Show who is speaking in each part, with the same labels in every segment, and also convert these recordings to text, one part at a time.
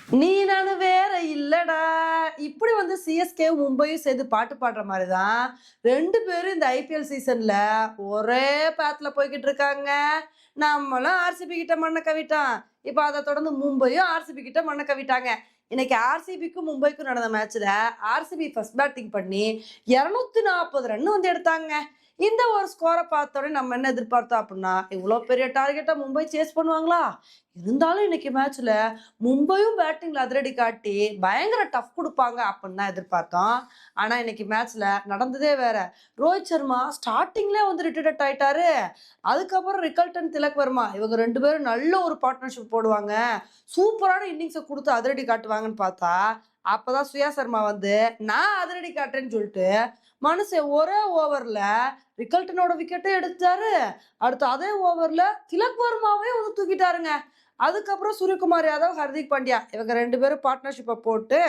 Speaker 1: நீ நானு வேற இல்லடா. இப்படி வந்து சிஎஸ்கேவும் மும்பையும் சேர்ந்து பாட்டு பாடுற மாரி தான் 2 பேரும் இந்த ஐபிஎல் சீசன்ல ஒரே பாத்ல போய்க்கிட்டு இருக்காங்க. நம்மளும் ஆர்சிபி கிட்ட மண்ண கவ்விட்டோம். இப்ப அத தொடர்ந்து மும்பையும் ஆர்சிபி கிட்ட மண்ண கவ்விட்டாங்க. இன்னைக்கு ஆர்சிபிக்கும் மும்பைக்கும் நடந்த மேட்ச்ல ஆர்சிபி ஃபர்ஸ்ட் பேட்டிங் பண்ணி 240 ரன் வந்து எடுத்தாங்க. இந்த ஒரு ஸ்கோர பார்த்தோனே நம்ம என்ன எதிர்பார்த்தோம் அப்படின்னா, இவ்ளோ பெரிய டார்கெட்ட மும்பை சேஸ் பண்ணுவாங்களா? இருந்தாலும் இன்னைக்கு மேட்ச்ல மும்பையும் பேட்டிங்ல அதிரடி காட்டி பயங்கர டஃப் குடுப்பாங்க அப்படின்னு தான் எதிர்பார்த்தோம். ஆனா இன்னைக்கு மேட்ச்ல நடந்ததே வேற. ரோஹித் சர்மா ஸ்டார்ட்டிங்லயே வந்து ரிட்டயர்ட் ஆயிட்டாரு. அதுக்கப்புறம் ரிக்கல்டன், திலக் வர்மா இவங்க 2 பேரும் நல்ல ஒரு பார்ட்னர்ஷிப் போடுவாங்க. சூப்பரான இன்னிங்ஸ குடுத்து அதிரடி காட்டுவாங்கன்னு பார்த்தா, அப்பதான் சுயா சர்மா வந்து நான் அதிரடி காட்டுறேன்னு சொல்லிட்டு மனுஷன் ஒரே ஓவர்ல ரிக்கல்டனோட விக்கெட்டே எடுத்தாரு. அடுத்து அதே ஓவர்ல திலக் வர்மாவே வந்து தூக்கிட்டாருங்க. அதுக்கப்புறம் சூரியகுமார் யாதவ், ஹர்திக் பாண்டியா இவங்க 2 பேரும் பார்ட்னர்ஷிப்ப போட்டு,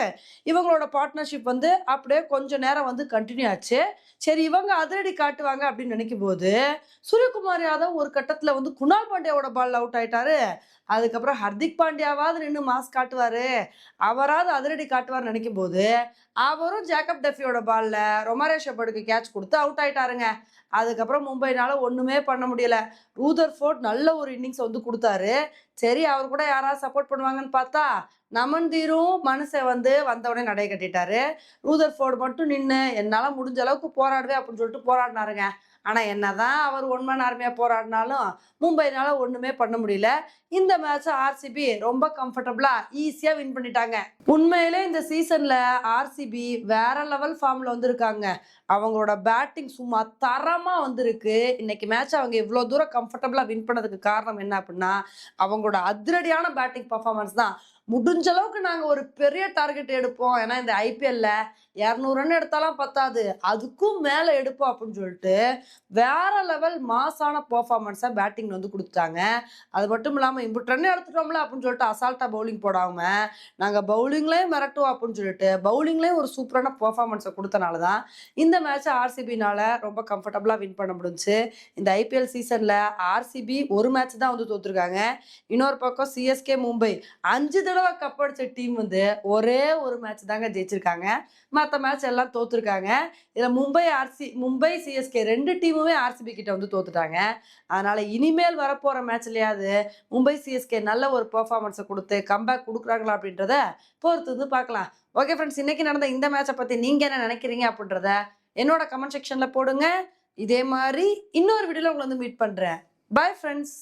Speaker 1: இவங்களோட பார்ட்னர்ஷிப் வந்து அப்படியே கொஞ்ச நேரம் வந்து கன்டின்யூ ஆச்சு. சரி இவங்க அதிரடி காட்டுவாங்க அப்படின்னு நினைக்கும்போது, சூரியகுமார் யாதவ் ஒரு கட்டத்துல வந்து குணால் பாண்டியாவோட பால்ல அவுட் ஆயிட்டாரு. அதுக்கப்புறம் ஹர்திக் பாண்டியாவாவது நின்னு மாஸ் காட்டுவாரு, அவராவது அதிரடி காட்டுவார்ன்னு நினைக்கும்போது, அவரும் ஜேக்கப் டெஃபியோட பால்ல ரொமாரியோ ஷெப்பர்டுக்கு கேட்ச் குடுத்து அவுட் ஆயிட்டாருங்க. அதுக்கப்புறம் மும்பைனால ஒண்ணுமே பண்ண முடியல. ரூதர்ஃபோர்ட் நல்ல ஒரு இன்னிங்ஸ் வந்து குடுத்தாரு. சரி அவர் கூட யாராவது சப்போர்ட் பண்ணுவாங்கன்னு பார்த்தா, நமன்தீரும் மனுஷன் வந்து வந்தவுடனே நடைய கட்டிட்டாரு. ரூதர்ஃபோர்ட் மட்டும் நின்னு, என்னால முடிஞ்ச அளவுக்கு போராடுவேன் அப்படின்னு சொல்லிட்டு போராடினாருங்க. ஆனா என்னதான் அவர் ஒன் மேன் ஆர்மியா போராடினாலும், மும்பைனால ஒண்ணுமே பண்ண முடியல. இந்த மேட்ச்ச ஆர்சிபி ரொம்ப கம்ஃபர்டபுளா, ஈஸியா வின் பண்ணிட்டாங்க. உண்மையிலே இந்த சீசன்ல ஆர்சிபி வேற லெவல் ஃபார்ம்ல வந்திருக்காங்க. அவங்களோட பேட்டிங் சும்மா தரமா வந்திருக்கு. இன்னைக்கு மேட்ச் அவங்க இவ்ளோ தூரம் கம்ஃபர்டபுளா வின் பண்ணதுக்கு காரணம் என்ன அப்படின்னா, அவங்களோட அதிரடியான பேட்டிங் பெர்ஃபார்மன்ஸ் தான். முடிஞ்ச அளவுக்கு நாங்க ஒரு பெரிய டார்கெட் எடுப்போம். ஏன்னா இந்த ஐபிஎல்ல 200 ரன் எடுத்தாலாம் பத்தாது. அதுக்கும் மேல எடுப்போம் அப்படின்னு சொல்லிட்டு, வேற லெவல் மாஸான பெர்ஃபார்மன்ஸ பேட்டிங்ல வந்து குடுத்துட்டாங்க. அது மட்டும் இல்லாம இம்புட்டு ரன் எடுத்துட்டோம்ல அப்படின்னு சொல்லிட்டு அசால்ட்டா பவுலிங் போடாம, நாங்க பவுலிங்லயும் மிரட்டுவோம் அப்படின்னு சொல்லிட்டு, பவுலிங்லயும் ஒரு சூப்பரான பெர்ஃபார்மன்ஸ குடுத்தனால தான், இந்த மேட்ச ஆர்சிபினால ரொம்ப கம்ஃபர்டபுளா வின் பண்ண முடிஞ்சுச்சு. இந்த ஐபிஎல் சீசன்ல ஆர்சிபி ஒரு மேட்ச் தான் வந்து தோத்துருக்காங்க. இன்னொரு பக்கம் சிஎஸ்கே, மும்பை 5 தடவ கப் அடிச்ச டீம் வந்து ஒரே ஒரு மேட்ச் தாங்க ஜெயிச்சிருக்காங்க. மத்த மேட்ச் எல்லாம் தோத்துருக்காங்க. இதுல மும்பை, சிஎஸ்கே 2 டீமுமே ஆர்சிபி கிட்ட வந்து தோத்துட்டாங்க. அதனால இனிமேல் வரப்போற மேட்ச்லயாவது மும்பை, சிஎஸ்கே நல்ல ஒரு பெர்ஃபார்மன்ஸ குடுத்து கம்பேக் குடுக்குறாங்களா அப்படின்றத பொறுத்து வந்து பார்க்கலாம். ஓகே ஃபிரெண்ட்ஸ், இன்னைக்கு நடந்த இந்த மேட்ச பத்தி நீங்க என்ன நினைக்கிறீங்க அப்படின்றத என்னோட கமெண்ட் செக்ஷன்ல போடுங்க. இதே மாரி இன்னொரு வீடியோல உங்கள வந்து மீட் பண்றேன். Bye friends.